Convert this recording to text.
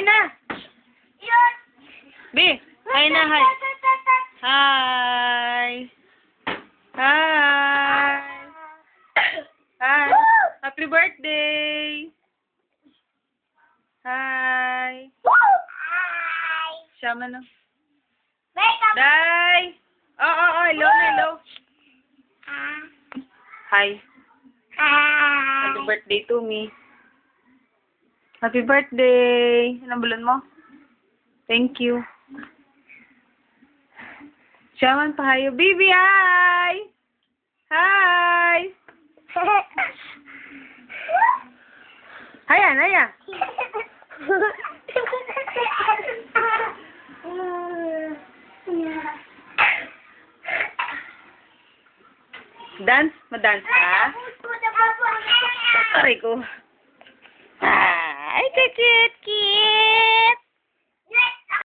na. B, hi na, hi. Hi. Hi. Hi. Happy birthday. Hi. Sama na. Day. Oh, hello na, hello. Hi. Happy birthday to me. Happy birthday. Anong bulan mo? Thank you. Shaman pa hayo. Baby, hi! Hi! Haya, haya. Dance? Madance ka? Aray ko. Hi, cute.